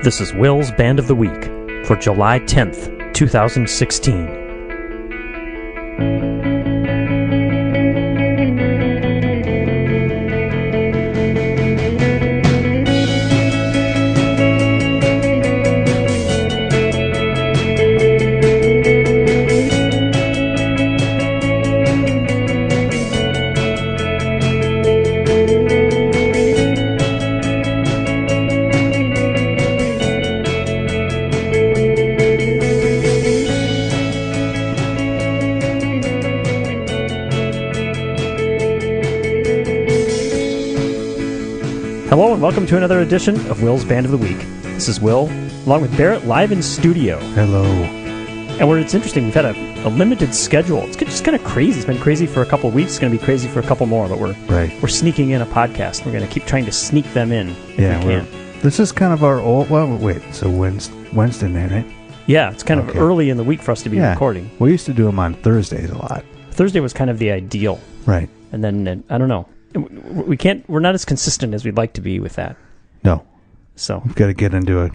This is Will's Band of the Week for July 10th, 2016. Hello and welcome to another edition of Will's Band of the Week. This is Will, along with Barrett, live in studio. Hello. And it's interesting, we've had a limited schedule. It's just kind of crazy. It's been crazy for a couple of weeks. It's going to be crazy for a couple more, but we're sneaking in a podcast. We're going to keep trying to sneak them in if we can. This is kind of our old... Well, wait, so Wednesday night, right? Yeah, it's kind of early in the week for us to be recording. We used to do them on Thursdays a lot. Thursday was kind of the ideal. Right. And then, I don't know. We're not as consistent as we'd like to be with that. No. So we've got to get into a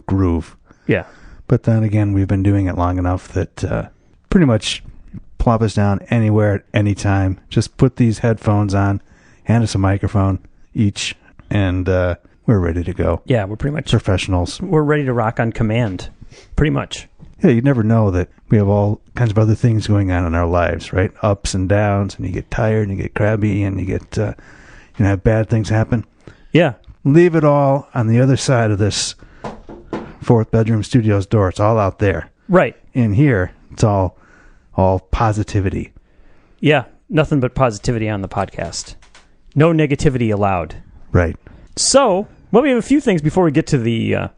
groove. Yeah. But then again, we've been doing it long enough that pretty much plop us down anywhere at any time. Just put these headphones on, hand us a microphone each, and we're ready to go. Yeah, we're pretty much professionals. We're ready to rock on command, pretty much. Yeah, you never know that we have all kinds of other things going on in our lives, right? Ups and downs, and you get tired, and you get crabby, and you get, have bad things happen. Yeah. Leave it all on the other side of this fourth bedroom studio's door. It's all out there. Right. In here, it's all positivity. Yeah, nothing but positivity on the podcast. No negativity allowed. Right. So, we have a few things before we get to the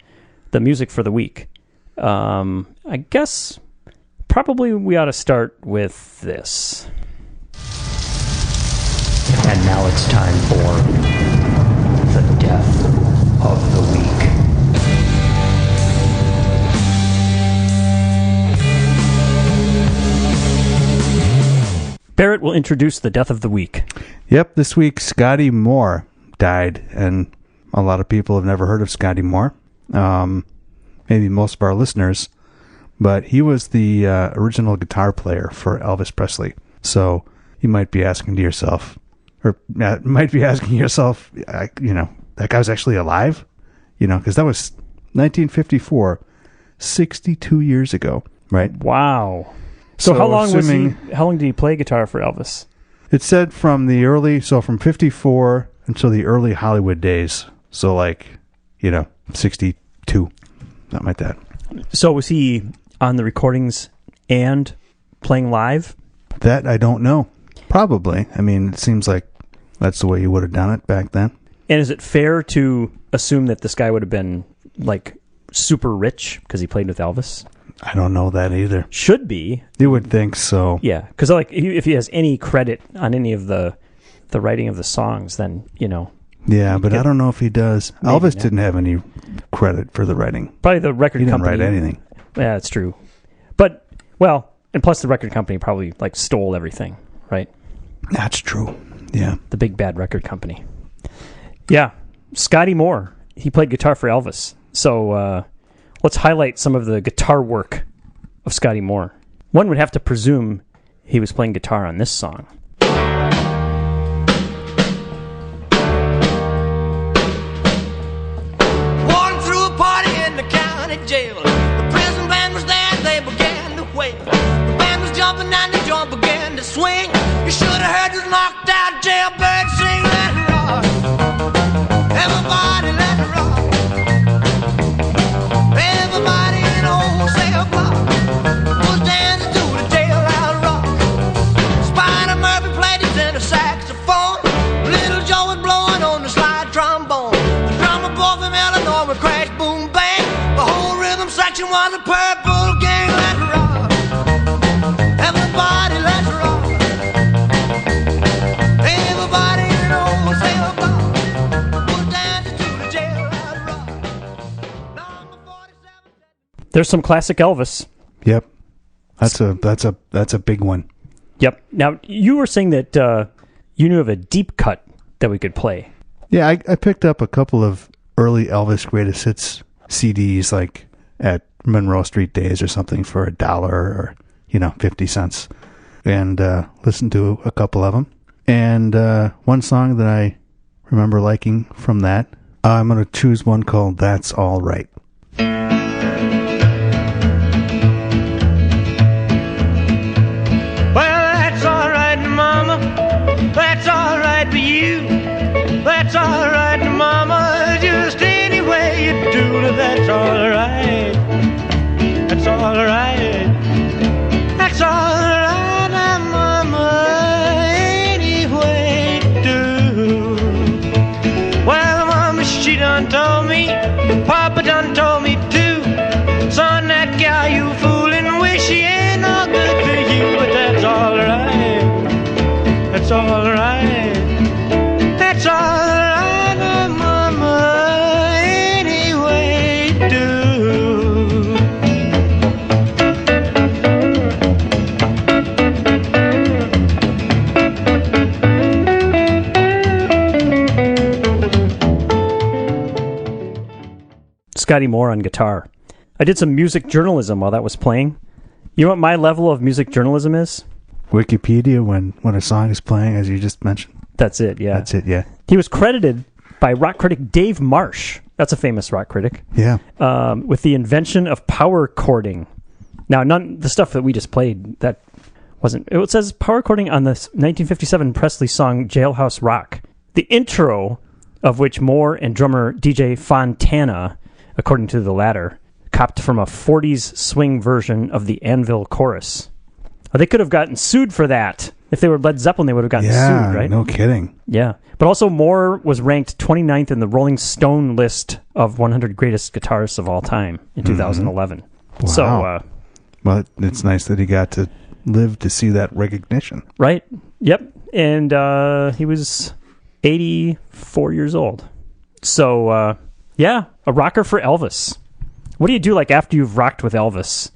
music for the week. I guess probably we ought to start with this. And now it's time for the death of the week. Barrett will introduce the death of the week. Yep, this week Scotty Moore died, and a lot of people have never heard of Scotty Moore. Maybe most of our listeners, but he was the original guitar player for Elvis Presley. So you might be asking yourself, that guy was actually alive? Because that was 1954, 62 years ago, right? Wow. So how long did he play guitar for Elvis? It said from 54 until the early Hollywood days. So 62. Something like that. So was he on the recordings and playing live? That I don't know. Probably. I mean, it seems like that's the way you would have done it back then. And is it fair to assume that this guy would have been, super rich because he played with Elvis? I don't know that either. Should be. You would think so. Yeah, because if he has any credit on any of the writing of the songs, then, Yeah, but I don't know if he does. Elvis didn't have any credit for the writing. Probably the record company. He didn't write anything. Yeah, that's true. But, and plus the record company probably, stole everything, right? That's true, yeah. The big bad record company. Yeah, Scotty Moore. He played guitar for Elvis. So, let's highlight some of the guitar work of Scotty Moore. One would have to presume he was playing guitar on this song. Jail. The prison band was there, they began to wail. The band was jumping and the joint began to swing. You should have heard this knocked out jailbird sing. Let it rock, everybody let it rock. Everybody in the wholesale block was dancing to the jailhouse rock. Spider Murphy played his tenor saxophone. Little Joe was blowing on the slide trombone. The drummer boy from Illinois would crash, boom, bang. The whole rhythm section was a purple gang. Let's rock, everybody, let's rock. Everybody in the wholesale block was dancing to the jailhouse rock. Number 47. There's some classic Elvis. Yep, that's a big one. Yep. Now you were saying that you knew of a deep cut that we could play. Yeah, I picked up a couple of early Elvis Greatest Hits CDs, like at Monroe Street Days or something, for $1 or 50 cents, and listened to a couple of them. And one song that I remember liking from that, I'm going to choose one called "That's All Right." That's all right for you. That's all right, Mama. Just any way you do it, that's all right. That's all right. That's all right, Mama. Any way you do. Well, Mama, she done told me. Papa done told me too. Son, that gal you fooling with, she ain't no good for you. But that's all right. That's all right. That's all right, Mama. Any way you do. Scotty Moore on guitar. I did some music journalism while that was playing. You know what my level of music journalism is? Wikipedia when a song is playing, as you just mentioned. That's it, yeah. That's it, yeah. He was credited by rock critic Dave Marsh. That's a famous rock critic. Yeah. With the invention of power chording. Now, the stuff that we just played, that wasn't... It says power chording on the 1957 Presley song Jailhouse Rock. The intro of which Moore and drummer DJ Fontana, according to the latter, copped from a 40s swing version of the Anvil chorus. They could have gotten sued for that. If they were Led Zeppelin, they would have gotten sued, right? No kidding. Yeah. But also, Moore was ranked 29th in the Rolling Stone list of 100 greatest guitarists of all time in 2011. Wow. So, well, it's nice that he got to live to see that recognition. Right. Yep. And he was 84 years old. So, yeah, a rocker for Elvis. What do you do after you've rocked with Elvis?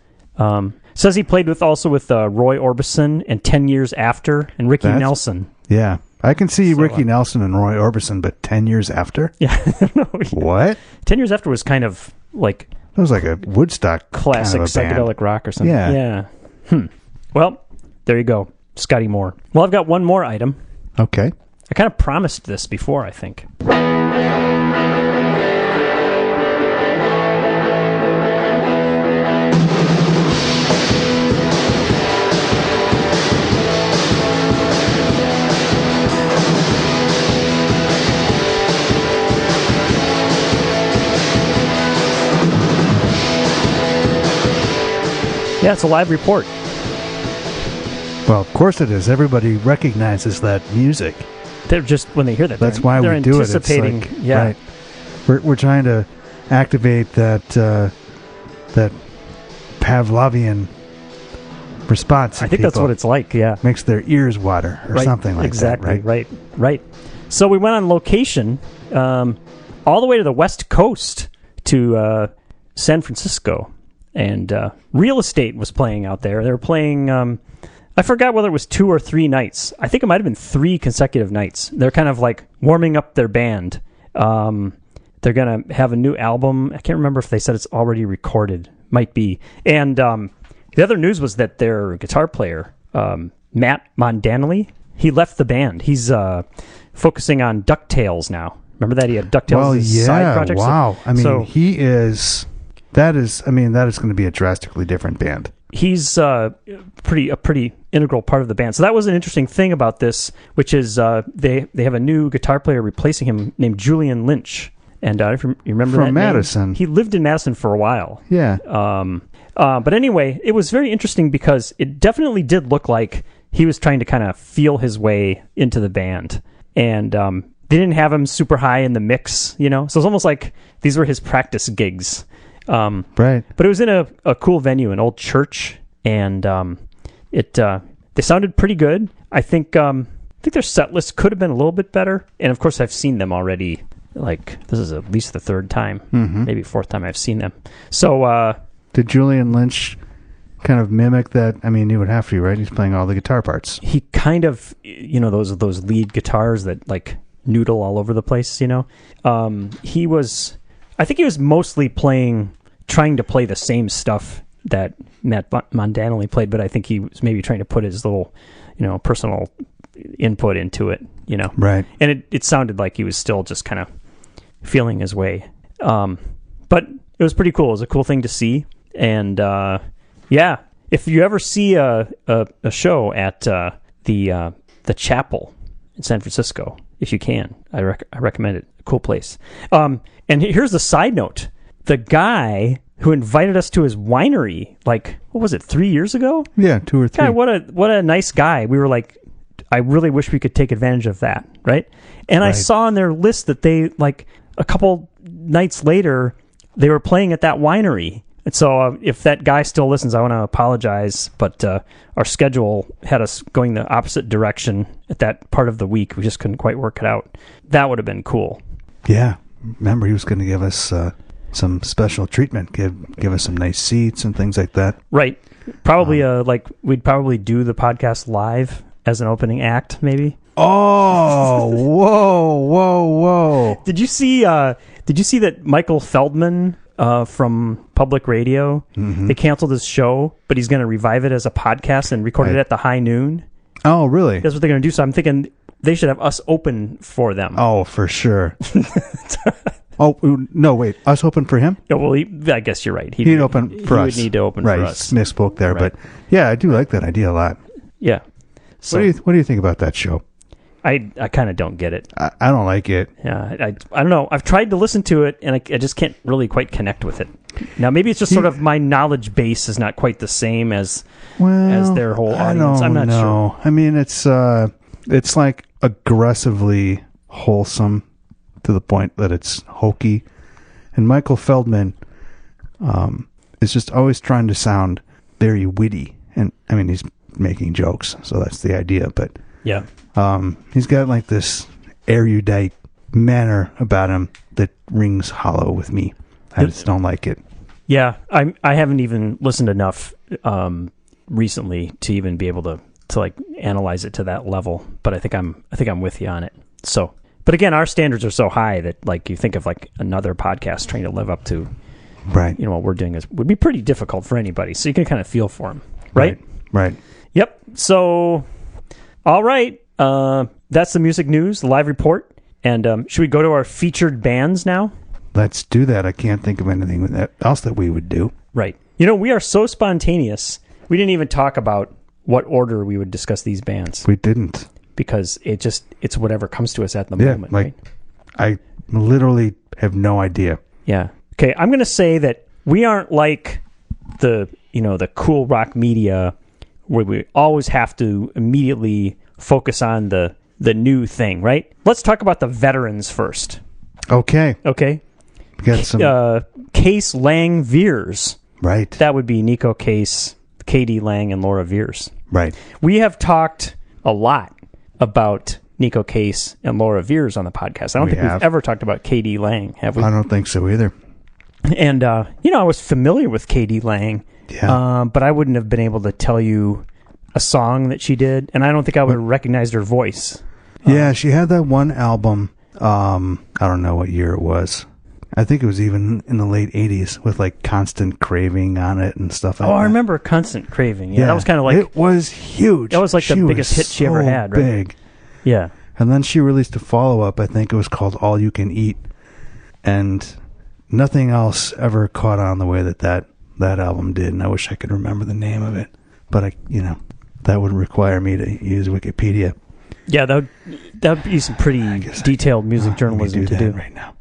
Says he played with Roy Orbison and 10 Years After and Ricky Nelson. Yeah. I can see Ricky Nelson and Roy Orbison, but 10 years after? Yeah. No, what? 10 Years After was kind of like... It was like a Woodstock classic kind of psychedelic rock or something. Yeah. Well, there you go. Scotty Moore. Well, I've got one more item. Okay. I kind of promised this before, I think. Yeah, it's a live report. Well, of course it is. Everybody recognizes that music. They're just, when they hear that, that's why we do it. It's anticipating, right. We're trying to activate that Pavlovian response. I think that's what it's like, yeah. Makes their ears water or something like exactly, that, right? Right. So we went on location all the way to the West Coast to San Francisco. And Real Estate was playing out there. They were playing, I forgot whether it was 2 or 3 nights. I think it might have been 3 consecutive nights. They're kind of like warming up their band. They're going to have a new album. I can't remember if they said it's already recorded. Might be. And the other news was that their guitar player, Matt Mondanelli, he left the band. He's focusing on DuckTales now. Remember that? He had DuckTales as a side project. Wow. I mean, he is... That is going to be a drastically different band. He's a pretty integral part of the band. So that was an interesting thing about this, which is they have a new guitar player replacing him named Julian Lynch. And if you remember from that Madison. Name, he lived in Madison for a while. Yeah. But anyway, it was very interesting because it definitely did look like he was trying to kind of feel his way into the band. And they didn't have him super high in the mix, So it was almost like these were his practice gigs. Right. But it was in a cool venue, an old church, and they sounded pretty good. I think their set list could have been a little bit better. And of course, I've seen them already. This is at least the 3rd time, maybe 4th time I've seen them. So did Julian Lynch kind of mimic that? I mean, he would have to, right? He's playing all the guitar parts. He kind of, those lead guitars that noodle all over the place, you know. I think he was mostly trying to play the same stuff that Matt Mondanelli played, but I think he was maybe trying to put his little, you know, personal input into it, you know. Right. And it sounded like he was still just kind of feeling his way. But it was pretty cool. It was a cool thing to see. And, yeah, if you ever see a show at the Chapel in San Francisco, if you can, I recommend it. Cool place. And here's the side note. The guy who invited us to his winery, like, what was it, 3 years ago? Yeah, 2 or 3. God, what a nice guy. We were like, I really wish we could take advantage of that, right? And I saw on their list that they, like, a couple nights later, they were playing at that winery. And so if that guy still listens, I want to apologize, but our schedule had us going the opposite direction at that part of the week. We just couldn't quite work it out. That would have been cool. Yeah. Remember, he was going to give us some special treatment, give us some nice seats and things like that. Right. Probably we'd probably do the podcast live as an opening act, maybe. Oh, whoa. Did you see that Michael Feldman from Public Radio, they canceled his show, but he's going to revive it as a podcast and record it at the High Noon? Oh, really? That's what they're going to do. So I'm thinking they should have us open for them. Oh, for sure. Oh, no, wait. Us open for him? Yeah, well, I guess you're right. He'd open for us. He would need to open for us. Misspoke there, but yeah, I do like that idea a lot. Yeah. So, what do you think about that show? I kind of don't get it. I don't like it. Yeah, I don't know. I've tried to listen to it, and I just can't really quite connect with it. Now, maybe it's just sort of my knowledge base is not quite the same as their whole audience. I'm not sure. I mean, it's like aggressively wholesome to the point that it's hokey. And Michael Feldman is just always trying to sound very witty. And, I mean, he's making jokes, so that's the idea, but... Yeah. He's got like this erudite manner about him that rings hollow with me. I just don't like it. Yeah, I haven't even listened enough recently to even be able to like analyze it to that level. But I think I'm with you on it. So, but again, our standards are so high that like you think of like another podcast trying to live up to, right? You know what we're doing would be pretty difficult for anybody. So you can kind of feel for them, right? Right. Yep. So. All right, that's the music news, the live report. And should we go to our featured bands now? Let's do that. I can't think of anything else that we would do. Right. You know, we are so spontaneous. We didn't even talk about what order we would discuss these bands. We didn't. Because it's whatever comes to us at the moment. Like, right? I literally have no idea. Yeah. Okay, I'm going to say that we aren't like the cool rock media where we always have to immediately focus on the new thing, right? Let's talk about the veterans first. Okay. We got some... Case, Lang, Veirs. Right. That would be Nico Case, K.D. Lang, and Laura Veirs. Right. We have talked a lot about Nico Case and Laura Veirs on the podcast. I don't think we've ever talked about K.D. Lang, have we? I don't think so either. And, I was familiar with K.D. Lang. Yeah. But I wouldn't have been able to tell you a song that she did, and I don't think I would have recognized her voice. Yeah, she had that one album, I don't know what year it was. I think it was even in the late 80s with like Constant Craving on it and stuff like that. Oh, I remember Constant Craving. Yeah, that was kind of like... It was huge. That was like the biggest hit she ever had, right? Big. Yeah. And then she released a follow-up, I think it was called All You Can Eat, and nothing else ever caught on the way that album did, and I wish I could remember the name of it. But that would require me to use Wikipedia. Yeah, that would be some pretty detailed music journalism to do right now.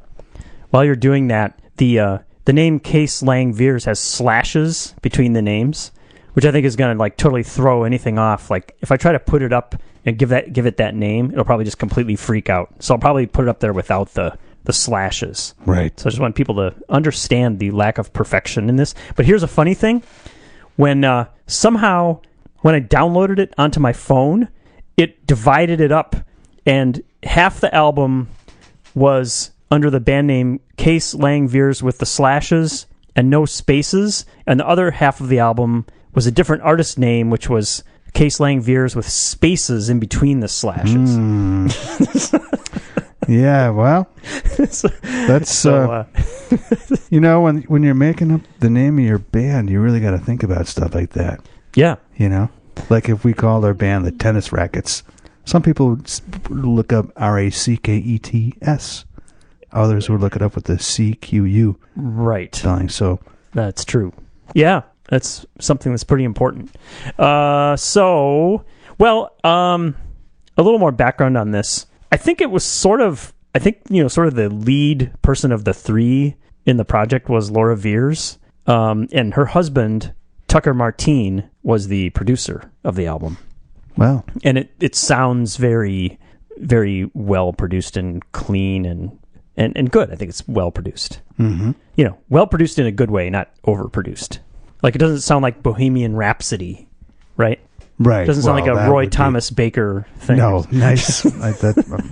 While you're doing that, the name Case Lang Veirs has slashes between the names, which I think is going to like totally throw anything off. Like if I try to put it up and give it that name, it'll probably just completely freak out. So I'll probably put it up there without the slashes. Right. So I just want people to understand the lack of perfection in this. But here's a funny thing. When somehow when I downloaded it onto my phone, it divided it up, and half the album was under the band name Case Lang Veirs with the slashes and no spaces, and the other half of the album was a different artist name, which was Case Lang Veirs with spaces in between the slashes. Yeah, well, that's you know, when you're making up the name of your band, you really got to think about stuff like that. Yeah. You know, like if we called our band the Tennis Rackets, some people would look up RACKETS. Others would look it up with the CQU spelling. So that's true. Yeah, that's something that's pretty important. A little more background on this. I think it was sort of the lead person of the three in the project was Laura Veirs, and her husband, Tucker Martine, was the producer of the album. Wow. And it sounds very, very well produced and clean and good. I think it's well produced. Mm-hmm. You know, well produced in a good way, not overproduced. Like, it doesn't sound like Bohemian Rhapsody, right? Right. It doesn't sound like a Roy Thomas Baker thing. No, nice. I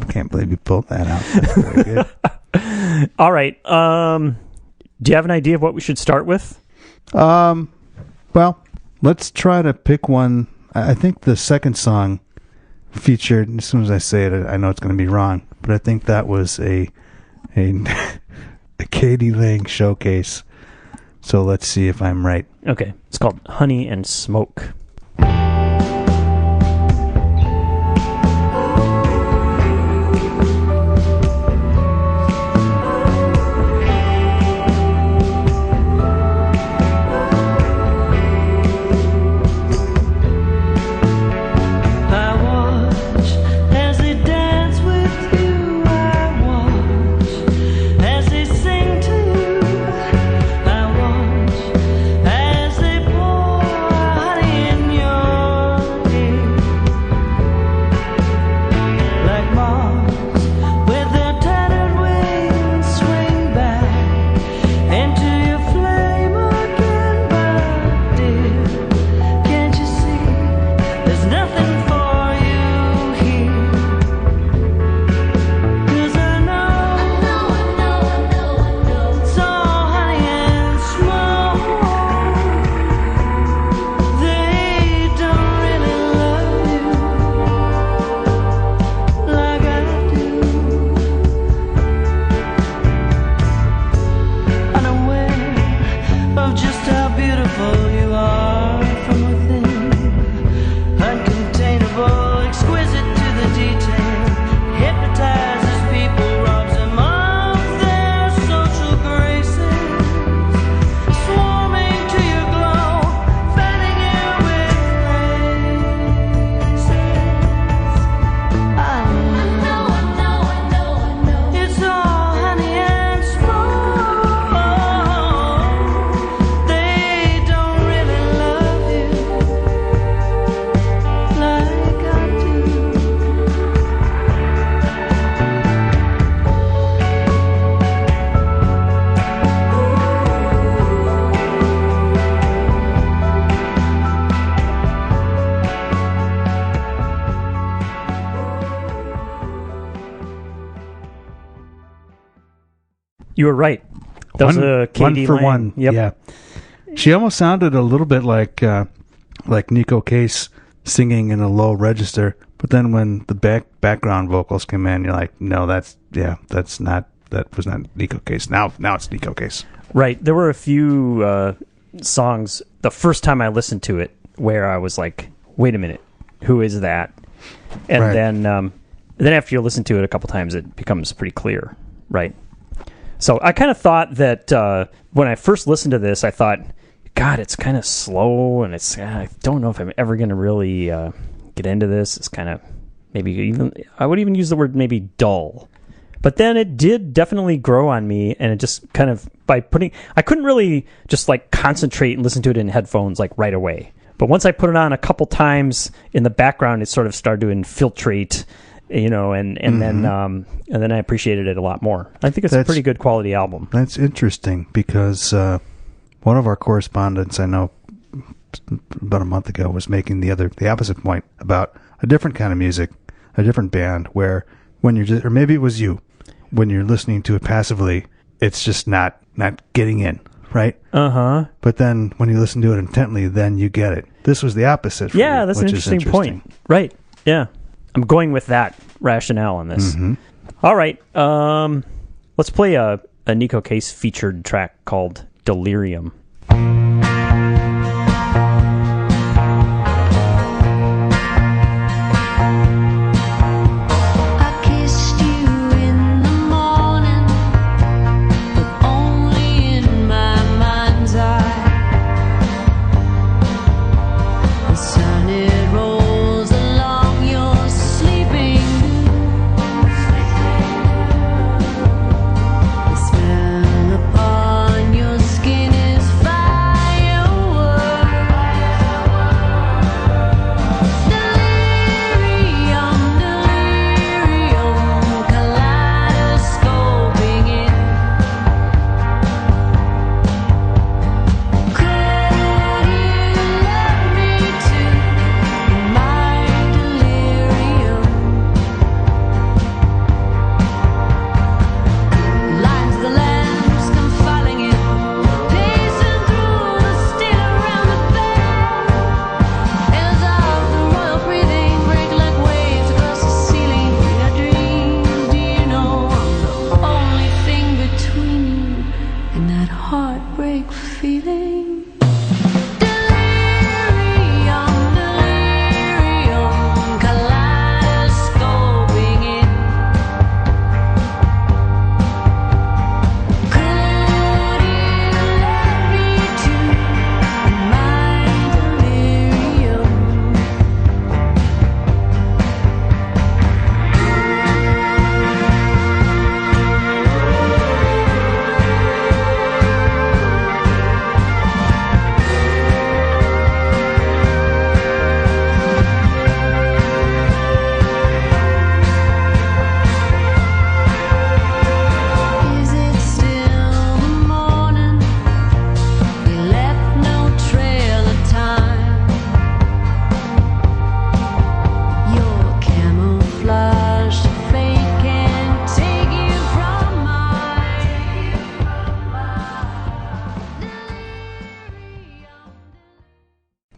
can't believe you pulled that out. That's very good. All right. Do you have an idea of what we should start with? Well, let's try to pick one. I think the second song featured, as soon as I say it, I know it's going to be wrong, but I think that was a Katie Lang showcase. So let's see if I'm right. Okay. It's called Honey and Smoke. You were right. That was a Katie one for Lang. one. Yep. Yeah. She almost sounded a little bit like Nico Case singing in a low register, but then when the background vocals come in, you're like, no, that was not Nico Case. Now it's Nico Case. Right. There were a few songs the first time I listened to it where I was like, wait a minute, who is that? And right. then after you listen to it a couple times, it becomes pretty clear, right? So I kind of thought that when I first listened to this, I thought, God, it's kind of slow, and I don't know if I'm ever going to really get into this. It's kind of I would even use the word maybe dull. But then it did definitely grow on me, and it just kind of, I couldn't really just like concentrate and listen to it in headphones like right away. But once I put it on a couple times in the background, it sort of started to infiltrate, you know, and then I appreciated it a lot more. I think it's a pretty good quality album. That's interesting because one of our correspondents I know about a month ago was making the opposite point about a different kind of music, a different band where when you're just, or maybe it was you, when you're listening to it passively, it's just not getting in, right? Uh-huh. But then when you listen to it intently, then you get it. This was the opposite for yeah, you, that's an which is interesting point. Right. Yeah. I'm going with that rationale on this. Mm-hmm. All right. Let's play a Nico Case featured track called Delirium.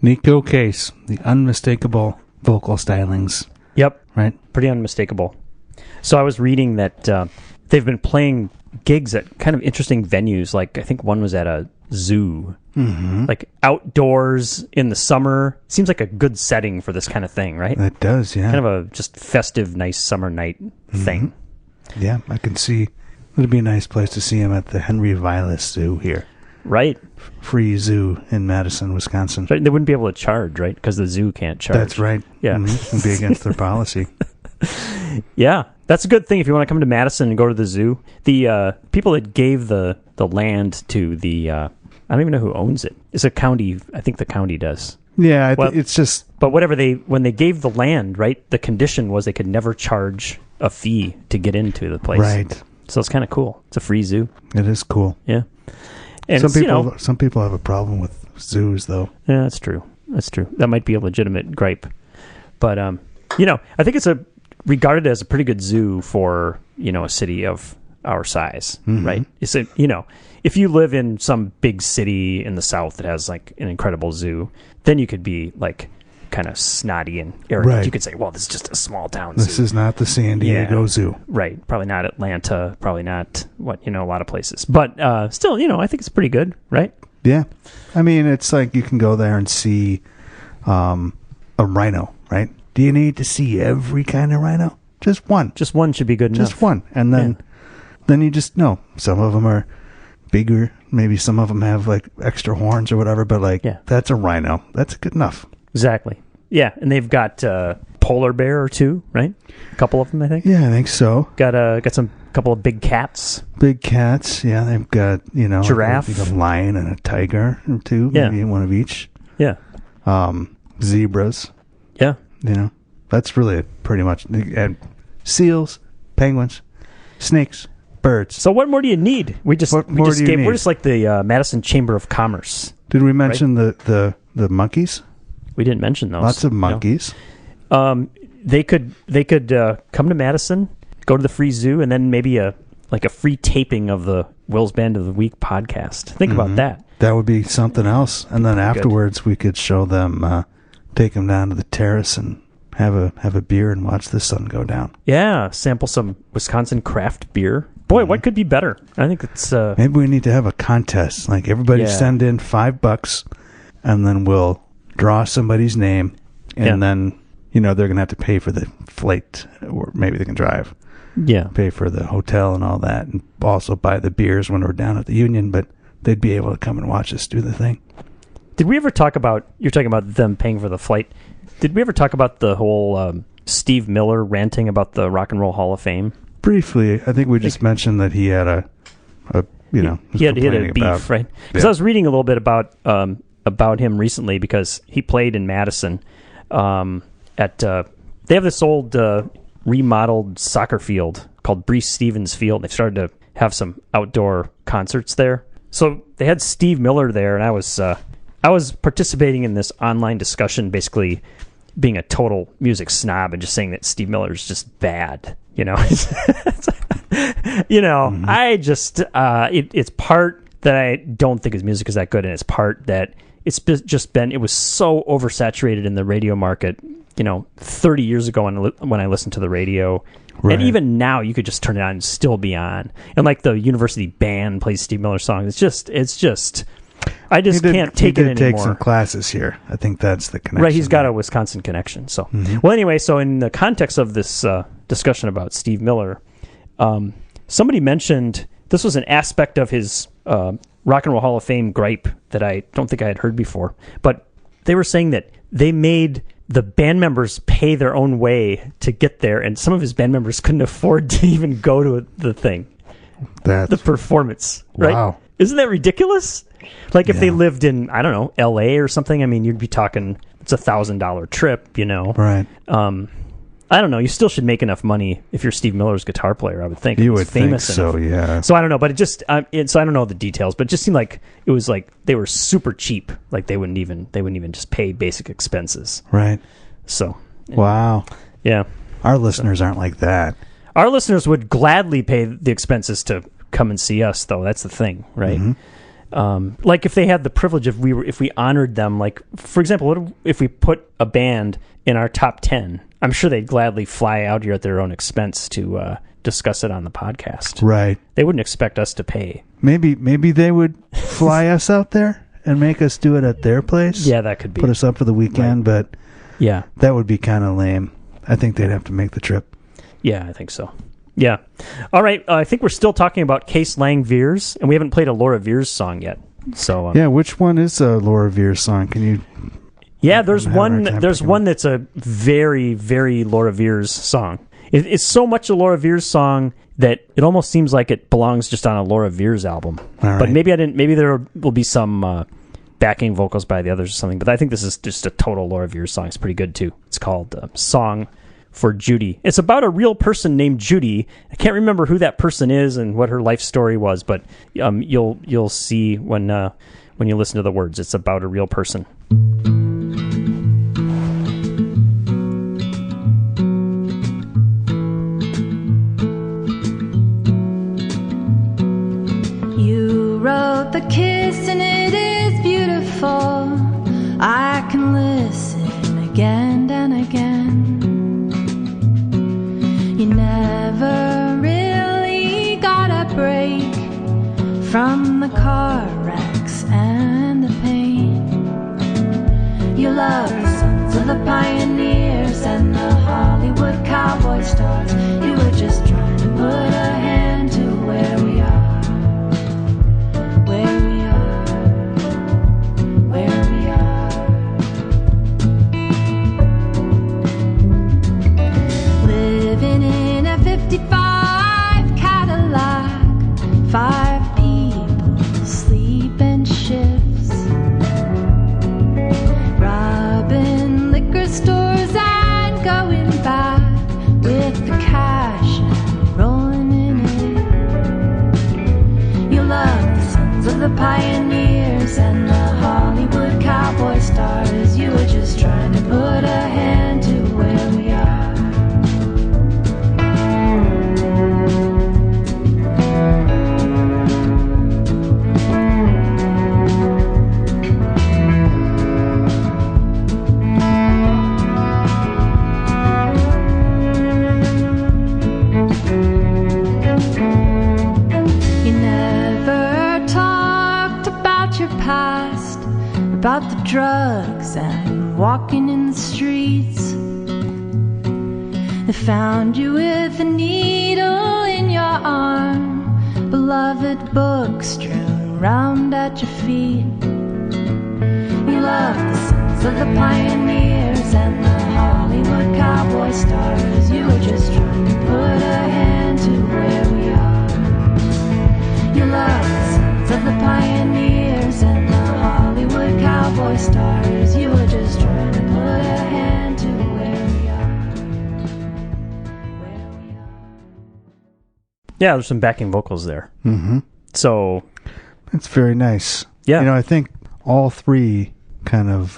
Nico Case, the unmistakable vocal stylings. Yep. Right? Pretty unmistakable. So I was reading that they've been playing gigs at kind of interesting venues. Like, I think one was at a zoo. Mm-hmm. Like, outdoors in the summer. Seems like a good setting for this kind of thing, right? It does, yeah. Kind of a just festive, nice summer night thing. Yeah, I can see. It'd be a nice place to see him at the Henry Vilas Zoo here. Right. Free zoo in Madison, Wisconsin. Right. They wouldn't be able to charge, right? Because the zoo can't charge. That's right. Yeah. It'd be against their policy. Yeah. That's a good thing if you want to come to Madison and go to the zoo. The people that gave the land to the, I don't even know who owns it. It's a county. I think the county does. Yeah, Well, it's just... But when they gave the land, right, the condition was they could never charge a fee to get into the place. Right. So it's kind of cool. It's a free zoo. It is cool. Yeah. And some people have a problem with zoos, though. Yeah, that's true. That's true. That might be a legitimate gripe. But, I think it's regarded as a pretty good zoo for, a city of our size, right? It's if you live in some big city in the South that has, like, an incredible zoo, then you could be, like, kind of snotty and arrogant. Right. You could say, well, this is just a small town This zoo. is not the San Diego Zoo. Right. Probably not Atlanta. Probably not, a lot of places. But still, I think it's pretty good, right? Yeah. I mean, it's like you can go there and see a rhino, right? Do you need to see every kind of rhino? Just one. Just one should be good enough. Just one. And then you just know. Some of them are bigger. Maybe some of them have, like, extra horns or whatever. But, that's a rhino. That's good enough. Exactly. Yeah, and they've got polar bear or two, right? A couple of them, I think. Yeah, I think so. Got some couple of big cats. Big cats, yeah. They've got, giraffe, like a lion and a tiger or two, maybe one of each. Yeah. Zebras. Yeah. That's really pretty much. And seals, penguins, snakes, birds. So what more do you need? We're just like the Madison Chamber of Commerce. Did we mention the monkeys? We didn't mention those. Lots of monkeys. No. They could come to Madison, go to the free zoo, and then maybe a free taping of the Will's Band of the Week podcast. Think about that. That would be something else. And then afterwards, we could show them, take them down to the terrace and have a beer and watch the sun go down. Yeah, sample some Wisconsin craft beer. Boy, what could be better? I think it's... Maybe we need to have a contest. Like, everybody send in $5, and then we'll draw somebody's name, and then, they're going to have to pay for the flight, or maybe they can drive. Yeah. Pay for the hotel and all that, and also buy the beers when we're down at the Union, but they'd be able to come and watch us do the thing. Did we ever talk about... You're talking about them paying for the flight. Did we ever talk about the whole Steve Miller ranting about the Rock and Roll Hall of Fame? Briefly, I think we just mentioned that he had he had a beef, right? Because I was reading a little bit about him recently, because he played in Madison at they have this old remodeled soccer field called Brees Stevens Field. They've started to have some outdoor concerts there. So they had Steve Miller there, and I was participating in this online discussion, basically being a total music snob and just saying that Steve Miller is just bad. I just it's part that I don't think his music is that good, and it's part that it was so oversaturated in the radio market, 30 years ago when I listened to the radio. Right. And even now you could just turn it on and still be on. And like the university band plays Steve Miller songs. It's just I just can't take it anymore. He did take some classes here. I think that's the connection. Right, he's got a Wisconsin connection. So, well, anyway, so in the context of this discussion about Steve Miller, somebody mentioned this was an aspect of his Rock and Roll Hall of Fame gripe that I don't think I had heard before. But they were saying that they made the band members pay their own way to get there, and some of his band members couldn't afford to even go to the thing, the performance. Right? Wow. Isn't that ridiculous? Like if they lived in, I don't know, L.A. or something, I mean, you'd be talking, it's $1,000 trip, Right. I don't know. You still should make enough money if you're Steve Miller's guitar player, I would think. You would think so, yeah. So I don't know, but it just, so I don't know the details, but it just seemed like it was like they were super cheap. Like they wouldn't even just pay basic expenses. Right. So. Wow. Yeah. Our listeners aren't like that. Our listeners would gladly pay the expenses to come and see us, though. That's the thing, right? Mm-hmm. Like if they had the privilege, if we honored them, like for example, what if we put a band in our top 10? I'm sure they'd gladly fly out here at their own expense to discuss it on the podcast. Right. They wouldn't expect us to pay. Maybe they would fly us out there and make us do it at their place. Yeah, that could be. Put us up for the weekend, right. But yeah, that would be kind of lame. I think they'd have to make the trip. Yeah, I think so. Yeah. All right. I think we're still talking about Case Lang Veirs, and we haven't played a Laura Veirs song yet. So yeah, which one is a Laura Veirs song? Can you? Yeah, there's one. There's one that's a very, very Laura Veirs song. It's so much a Laura Veirs song that it almost seems like it belongs just on a Laura Veirs album. All but right. maybe there will be some backing vocals by the others or something. But I think this is just a total Laura Veirs song. It's pretty good too. It's called "Song for Judy." It's about a real person named Judy. I can't remember who that person is and what her life story was, but you'll see when you listen to the words. It's about a real person. You wrote the kiss and it is beautiful. I can listen again and again. You never really got a break from the car wrecks and the pain. You love the sons of the pioneers and the Hollywood cowboy stars. You were just trying to put a hand to where we are. Where we are. Where we are. Living in a 55 Cadillac, 5 people sleep in shifts, robbing liquor stores and going back with the cash and rolling in it. You love the sons of the pioneers and the Hollywood cowboy stars. You were just trying to put a hand to where we are. about your past, about the drugs and walking in the streets. They found you with a needle in your arm, beloved books strewn round at your feet. You love the sons of the pioneers and the Hollywood cowboy stars. You were just trying to put a hand to where we are. You love the sons of the pioneers and the Hollywood cowboy stars. You were just trying to put a hand to where we are. Where we are. Yeah, there's some backing vocals there. Mm-hmm. So, It's very nice. yeah. I think all three kind of,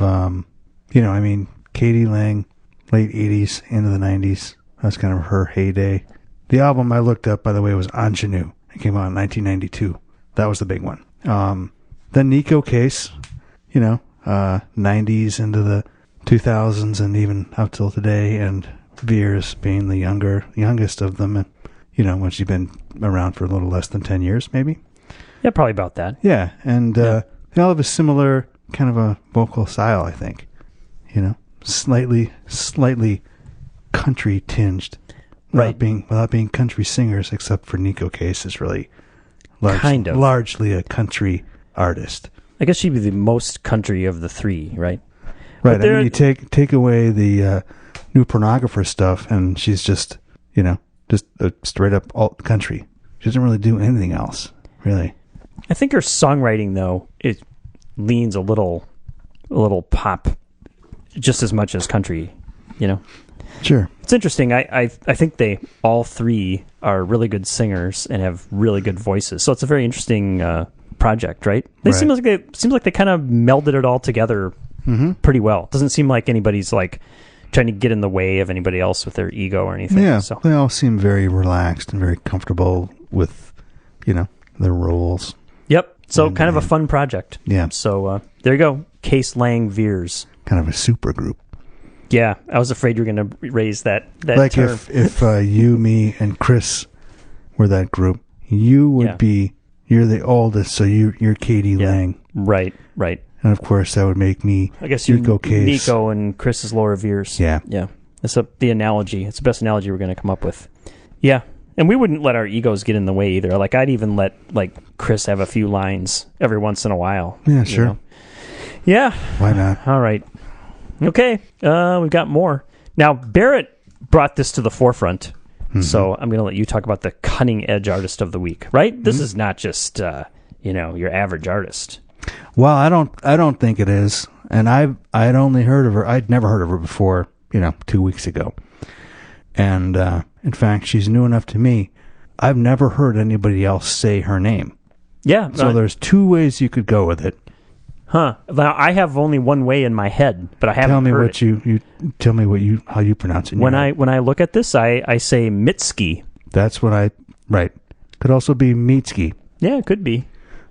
Katie Lang, late 80s, into the 90s. That's kind of her heyday. The album I looked up, by the way, was Ingenue. It came out in 1992. That was the big one. Then Nico Case, 90s into the 2000s and even up till today, and Veirs being the youngest of them, and, when she's been around for a little less than 10 years, maybe. Yeah, probably about that. Yeah, and they all have a similar kind of a vocal style, I think. Slightly country tinged, Right. Without being country singers, except for Nico Case is really Kind of. largely a country artist. I guess she'd be the most country of the three, right? Right. But You take away the new pornographer stuff, and she's just just a straight up alt country. She doesn't really do anything else, really. I think her songwriting, though, it leans a little pop, just as much as country. Sure. It's interesting. I think they all three are really good singers and have really good voices. So it's a very interesting project, right? They Right. seems like they kind of melded it all together pretty well. Doesn't seem like anybody's like trying to get in the way of anybody else with their ego or anything. Yeah. So They all seem very relaxed and very comfortable with, their roles. yep. So And, kind of a fun project. Yeah. So there you go. Case Lang Veirs. Kind of a super group. Yeah, I was afraid you were going to raise that Like term. if you, me, and Chris were that group, you would Yeah. you're the oldest, so you're Katie Lang. Right. And of course that would make me I guess you're Nico Case. Nico and Chris is Laura Veirs. Yeah. Yeah. That's the analogy. It's the best analogy we're going to come up with. Yeah. And we wouldn't let our egos get in the way either. Like, I'd even let, Chris have a few lines every once in a while. Yeah, you sure. know? Yeah. Why not? All right. Okay. We've got more. Now, Barrett brought this to the forefront. So I'm going to let you talk about the cutting edge artist of the week, right? This is not just, your average artist. Well, I don't think it is. And I'd only heard of her. I'd never heard of her before, 2 weeks ago. And in fact, she's new enough to me. I've never heard anybody else say her name. Yeah. So there's two ways you could go with it. Huh. Now, I have only one way in my head, but I haven't Tell me heard what it. you tell me how you pronounce it. in When your I head. when I look at this, I say Mitski. That's what right. Could also be Mitski, Yeah, it could be.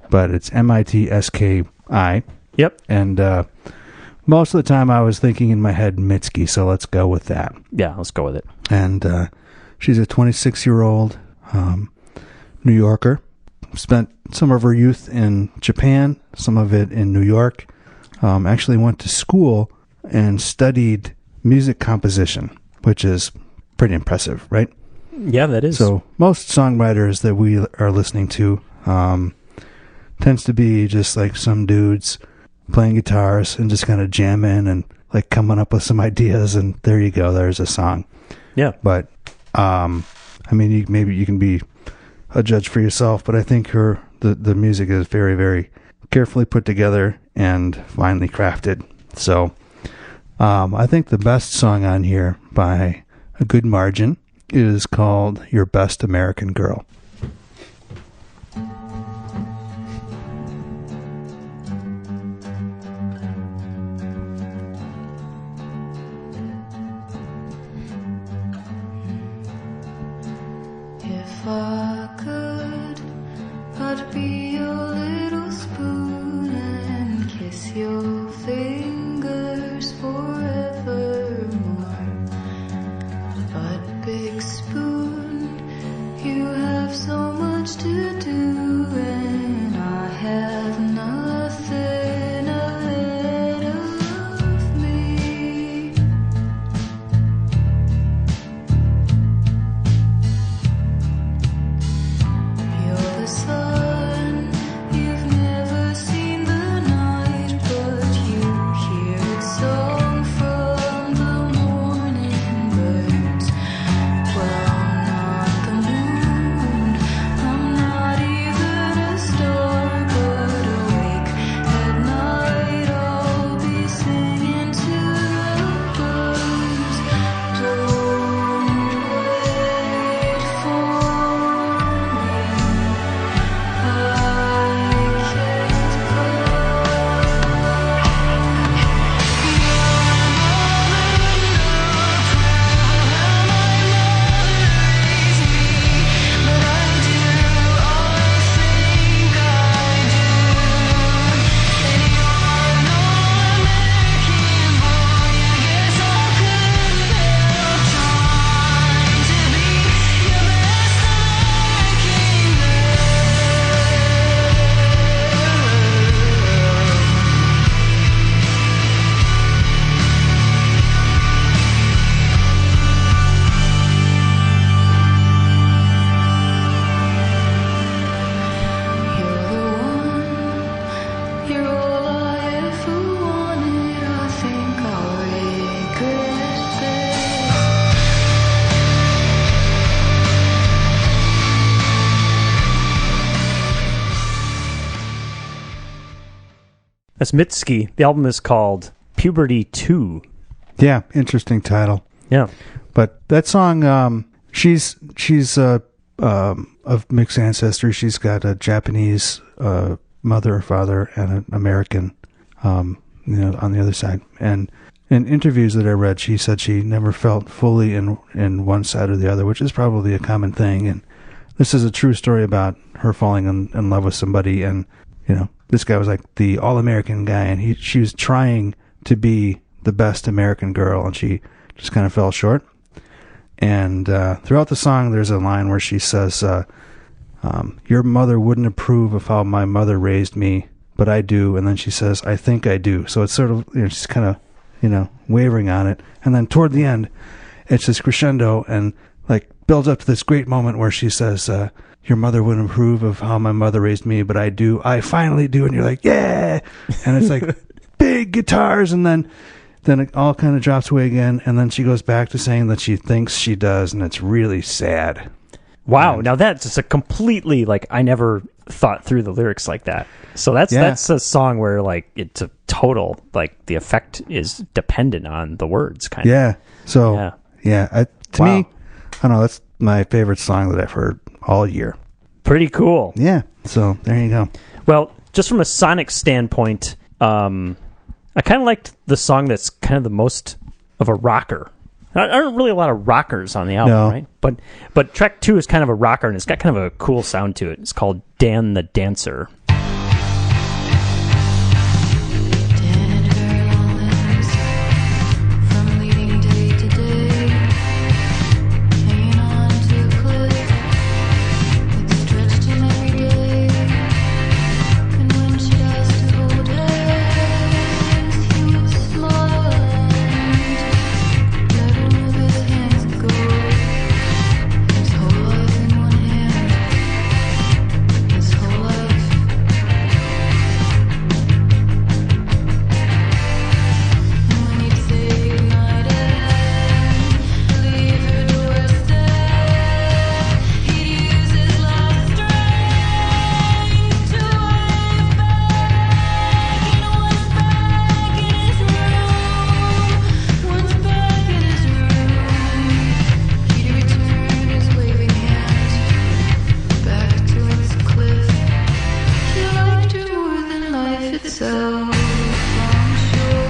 but it's Mitski. Yep. And most of the time I was thinking in my head Mitski, so let's go with that. Yeah, let's go with it. And she's a 26-year-old New Yorker. Spent some of her youth in Japan, some of it in New York. Actually went to school and studied music composition, which is pretty impressive, right? Yeah, that is. So most songwriters that we are listening to tends to be just like some dudes playing guitars and just kind of jamming and like coming up with some ideas, and there you go, there's a song. yeah. But maybe you can be a judge for yourself, but I think the music is very, very carefully put together and finely crafted. So I think the best song on here by a good margin is called Your Best American Girl. If I could, I'd be your little spoon and kiss your fingers forevermore. But big spoon, you have That's Mitski. The album is called Puberty 2. Yeah, interesting title. Yeah. But that song, she's of mixed ancestry. She's got a Japanese mother or father and an American, on the other side. And in interviews that I read, she said she never felt fully in one side or the other, which is probably a common thing. And this is a true story about her falling in love with somebody. And, this guy was like the all-American guy, and she was trying to be the best American girl, and she just kind of fell short. And throughout the song, there's a line where she says, your mother wouldn't approve of how my mother raised me, but I do. And then she says, I think I do. So it's sort of, she's kind of, wavering on it. And then toward the end, it's this crescendo and like builds up to this great moment where she says, your mother wouldn't approve of how my mother raised me, but I do. I finally do. And you're like, yeah. And it's like big guitars. And then it all kind of drops away again. And then she goes back to saying that she thinks she does. And it's really sad. Wow. Now that's just a completely, I never thought through the lyrics like that. So that's a song where it's a total, the effect is dependent on the words kind of. Yeah. So to Wow. me, I don't know, that's my favorite song that I've heard all year. Pretty cool. Yeah. So there you go. Well, just from a sonic standpoint, I kind of liked the song that's kind of the most of a rocker. There aren't really a lot of rockers on the album, No. right? But track 2 is kind of a rocker, and it's got kind of a cool sound to it. It's called Dan the Dancer. From leading day to day, hanging on to a cliff that stretched him every day. And when she'd ask to hold hands, he would smile and let her move his hands go. His whole life in one hand, his whole life. And when he'd say goodnight and leave her doorstep, he'd use his last strength to wave back. And once back in his room, he'd return his waving hand back to its cliff. He liked her more than life itself, I'm sure.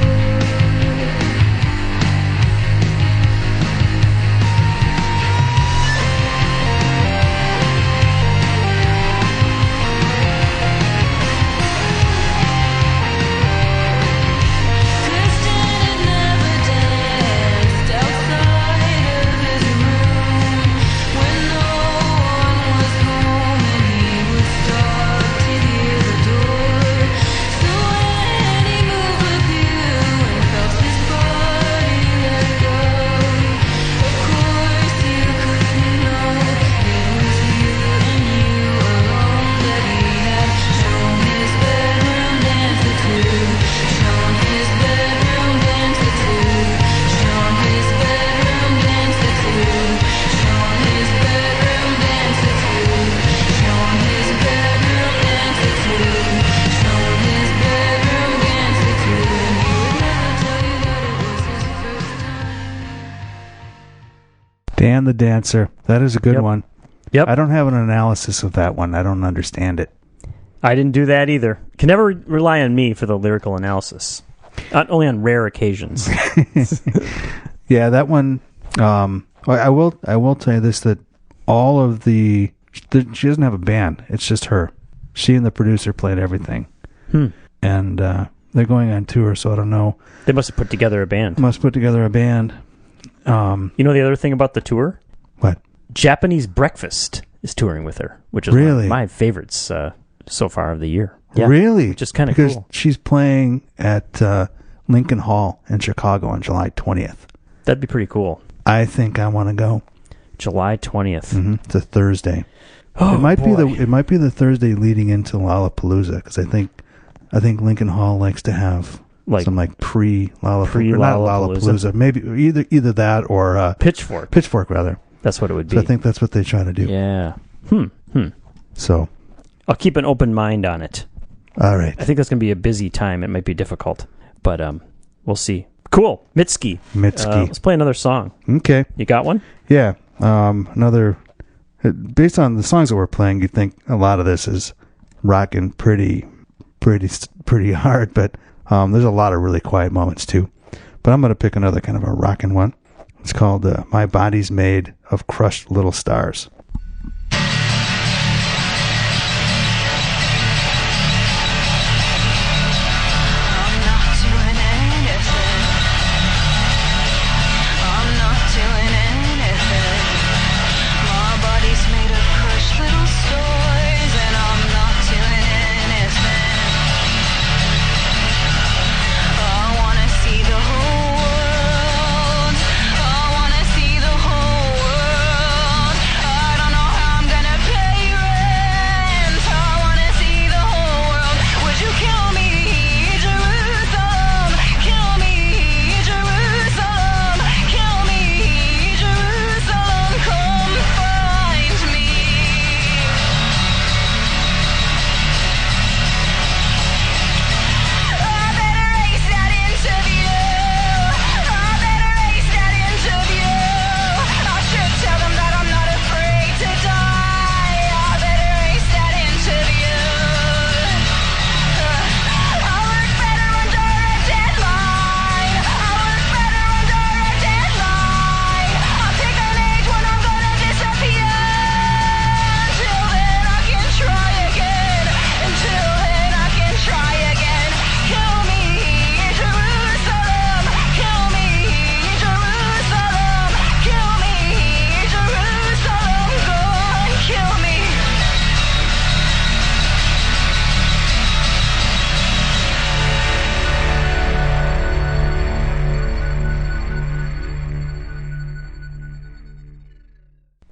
Kristen had never danced outside of his room when no one was home, and he would stop to hear the door. So when he moved with you and felt his body let go, of course you couldn't know it was you and you alone that he had shown his bedroom dancer to. Shown his bedroom dancer to. Shown his bedroom dancer to. Shown his bedroom dancer to. Shown his bedroom dancer to. Shown his bedroom dancer to. And he would never tell you that it was his first time. Dan the Dancer. That is a good Yep. one. Yep. I don't have an analysis of that one. I don't understand it. I didn't do that either. Can never rely on me for the lyrical analysis. Only on rare occasions. Yeah, that one. I will tell you this: that all of she doesn't have a band. It's just her. She and the producer played everything, and they're going on tour. So I don't know. They must have put together a band. Must put together a band. You know the other thing about the tour? What? Japanese Breakfast is touring with her, which is one Really? of my favorites so far of the year. Yeah. Really? Which is kind of because cool. she's playing at Lincoln Hall in Chicago on July 20th. That'd be pretty cool. I think I want to go. July 20th. It's a Thursday. Oh, it might be boy. it might be the Thursday leading into Lollapalooza, because I think Lincoln Hall likes to have some pre Pre-Lollapalooza. not Lollapalooza, maybe either that or Pitchfork rather. That's what it would be. So I think that's what they try to do. Yeah. So I'll keep an open mind on it. All right. I think that's going to be a busy time. It might be difficult, but we'll see. Cool. Mitski. Let's play another song. Okay. You got one? Yeah. Another. Based on the songs that we're playing, you'd think a lot of this is rocking pretty hard, but there's a lot of really quiet moments too. But I'm going to pick another kind of a rocking one. It's called "My Body's Made of Crushed Little Stars."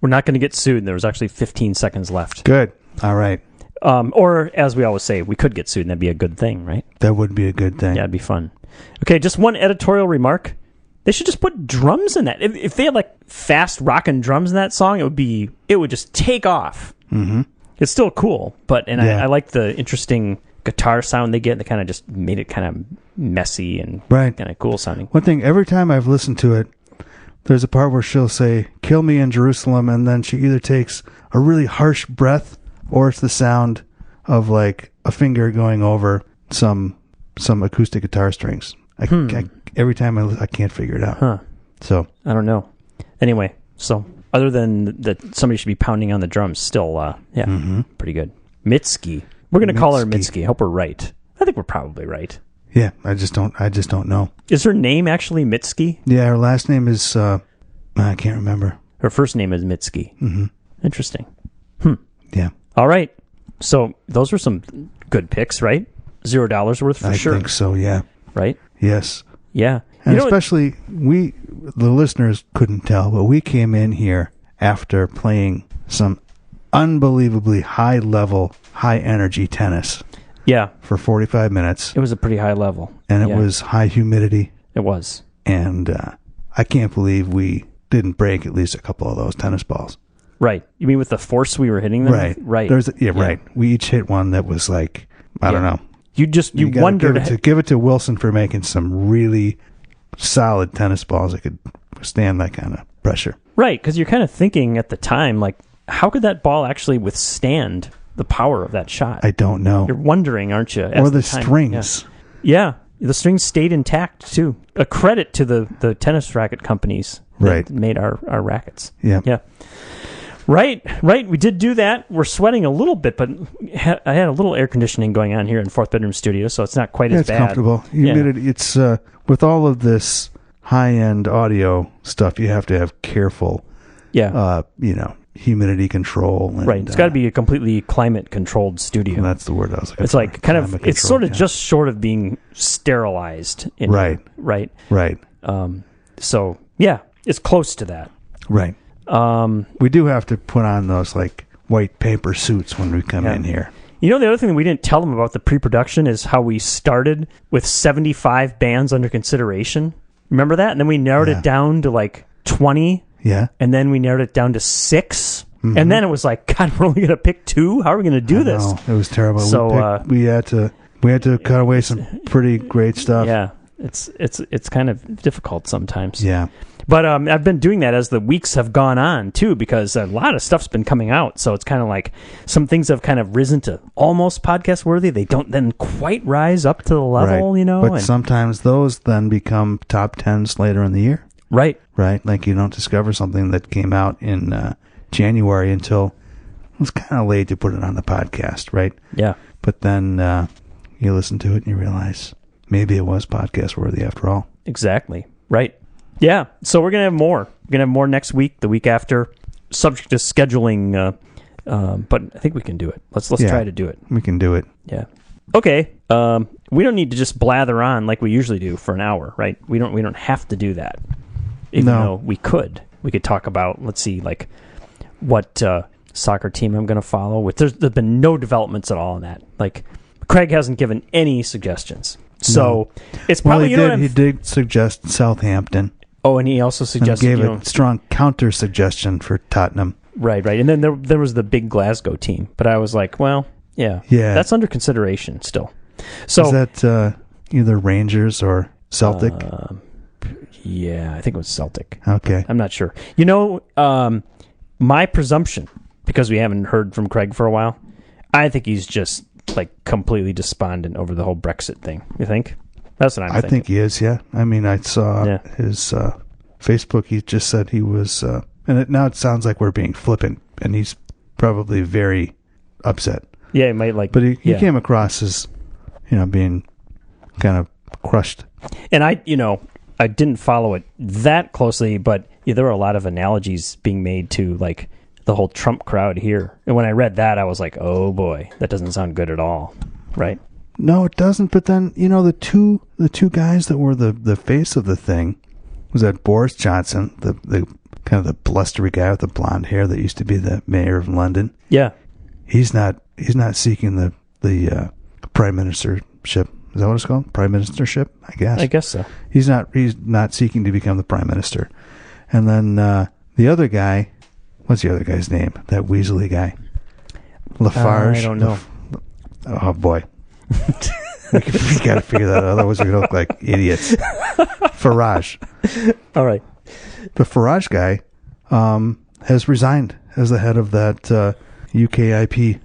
We're not going to get sued. There was actually 15 seconds left. Good. All right. Or, as we always say, we could get sued, and that'd be a good thing, right? That would be a good thing. Yeah, it'd be fun. Okay, just one editorial remark. They should just put drums in that. If they had, like, fast rockin' drums in that song, it would just take off. Mm-hmm. It's still cool, but Yeah. I like the interesting guitar sound they get. They kind of just made it kind of messy and Right. kind of cool sounding. One thing, every time I've listened to it, there's a part where she'll say, "Kill me in Jerusalem," and then she either takes a really harsh breath or it's the sound of like a finger going over some acoustic guitar strings. Every time I can't figure it out. Huh. So I don't know. Anyway, so other than that somebody should be pounding on the drums, still, pretty good. Mitski. We're going to call her Mitski. I hope we're right. I think we're probably right. yeah, I just don't know. Is her name actually Mitski? Yeah, her last name is I can't remember. Her first name is Mitski. Mm-hmm. Interesting. Yeah, All right. So those were some good picks, right? $0 worth for sure. I think so. Yeah. Right? Yes. Yeah. And especially the listeners couldn't tell, but we came in here after playing some unbelievably high level, high energy tennis. Yeah. For 45 minutes. It was a pretty high level. And it was high humidity. It was. And I can't believe we didn't break at least a couple of those tennis balls. Right. You mean with the force we were hitting them? Right. Right. Right. We each hit one that was like, I don't know. You wondered. Give it to Wilson for making some really solid tennis balls that could withstand that kind of pressure. Right. Because you're kind of thinking at the time, like, how could that ball actually withstand the power of that shot? I don't know. You're wondering, aren't you? Or the strings. Yeah. The strings stayed intact, too. A credit to the tennis racket companies that made our rackets. Yeah. Yeah. Right. We did do that. We're sweating a little bit, but I had a little air conditioning going on here in fourth bedroom studio, so it's not quite as bad. It's comfortable. Humidity. It's with all of this high-end audio stuff, you have to have careful, humidity control. And, right. It's got to be a completely climate-controlled studio. That's the word I was looking for. It's like kind of, it's sort of just short of being sterilized. Right. So, yeah, it's close to that. Right. We do have to put on those like white paper suits when we come in here. You know, the other thing that we didn't tell them about the pre-production is how we started with 75 bands under consideration. Remember that? And then we narrowed it down to like 20. Yeah. And then we narrowed it down to 6. And then it was like, God, we're only going to pick 2? How are we going to do this? No, it was terrible. So we had to cut away some pretty great stuff. Yeah, it's kind of difficult sometimes. Yeah. But I've been doing that as the weeks have gone on, too, because a lot of stuff's been coming out. So it's kind of like some things have kind of risen to almost podcast worthy. They don't then quite rise up to the level, right. But sometimes those then become top 10s later in the year. Right. Right. Like you don't discover something that came out in January until it was kind of late to put it on the podcast, right? Yeah. But then you listen to it and you realize maybe it was podcast worthy after all. Exactly. Right. Yeah. So we're going to have more. We're going to have more next week, the week after, subject to scheduling. But I think we can do it. Let's try to do it. We can do it. Yeah. Okay. We don't need to just blather on like we usually do for an hour, right? We don't have to do that. Even though we could. We could talk about, let's see, like what soccer team I'm going to follow. There's been no developments at all in that. Like, Craig hasn't given any suggestions. So it's probably... he did suggest Southampton. Oh, and he also suggested... And gave a strong counter-suggestion for Tottenham. Right. And then there was the big Glasgow team. But I was like, well, yeah. That's under consideration still. So, is that either Rangers or Celtic? Yeah, I think it was Celtic. Okay. I'm not sure. My presumption, because we haven't heard from Craig for a while, I think he's just like completely despondent over the whole Brexit thing. You think? That's what I'm thinking. I think he is, yeah. I mean, I saw his Facebook. He just said he was, now it sounds like we're being flippant, and he's probably very upset. Yeah, he might like... But he came across as, being kind of crushed. And I didn't follow it that closely, but there were a lot of analogies being made to like the whole Trump crowd here. And when I read that, I was like, oh boy, that doesn't sound good at all. Right? No, it doesn't. But then, the two guys that were the face of the thing was that Boris Johnson, the kind of the blustery guy with the blonde hair that used to be the mayor of London. Yeah. He's not seeking the prime ministership. Is that what it's called? Prime ministership, I guess. I guess so. He's not seeking to become the prime minister. And then the other guy, what's the other guy's name? That Weasley guy. Lafarge. I don't know. Oh boy. we got to figure that out. Otherwise we're going to look like idiots. Farage. All right. The Farage guy has resigned as the head of that UKIP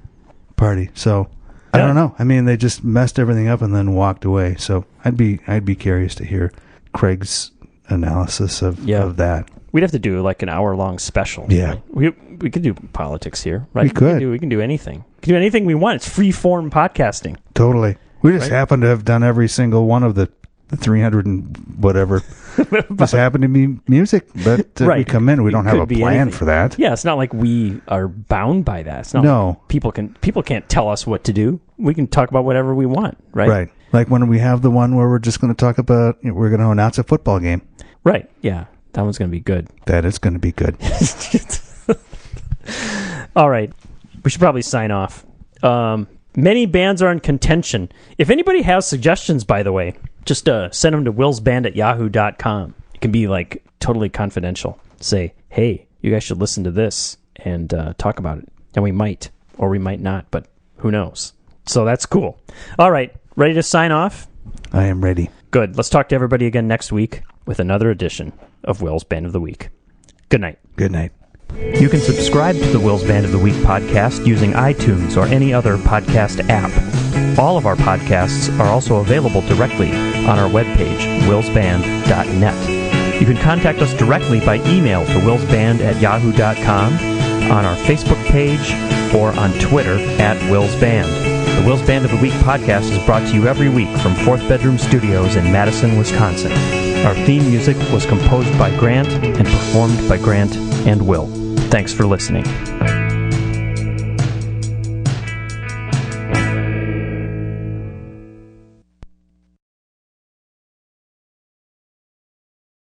party. So I don't know. I mean, they just messed everything up and then walked away. So I'd be curious to hear Craig's analysis of that. We'd have to do like an hour-long special. Yeah. Right? We could do politics here, right? We could. We can do anything. We can do anything we want. It's free-form podcasting. Totally. We just happen to have done every single one of the 300 and whatever. Just happen to be music, but we come in. We don't have a plan for that. Yeah, it's not like we are bound by that. It's not like people can't tell us what to do. We can talk about whatever we want, right? Right. Like when we have the one where we're just going to talk about, we're going to announce a football game. Right. Yeah. That one's going to be good. That is going to be good. All right. We should probably sign off. Many bands are in contention. If anybody has suggestions, by the way, just send them to willsband@yahoo.com. It can be like totally confidential. Say, hey, you guys should listen to this and talk about it. And we might, or we might not, but who knows? So that's cool. All right. Ready to sign off? I am ready. Good. Let's talk to everybody again next week with another edition of Will's Band of the Week. Good night. Good night. You can subscribe to the Will's Band of the Week podcast using iTunes or any other podcast app. All of our podcasts are also available directly on our webpage, willsband.net. You can contact us directly by email to willsband@yahoo.com, on our Facebook page, or on Twitter @willsband. The Will's Band of the Week podcast is brought to you every week from Fourth Bedroom Studios in Madison, Wisconsin. Our theme music was composed by Grant and performed by Grant and Will. Thanks for listening.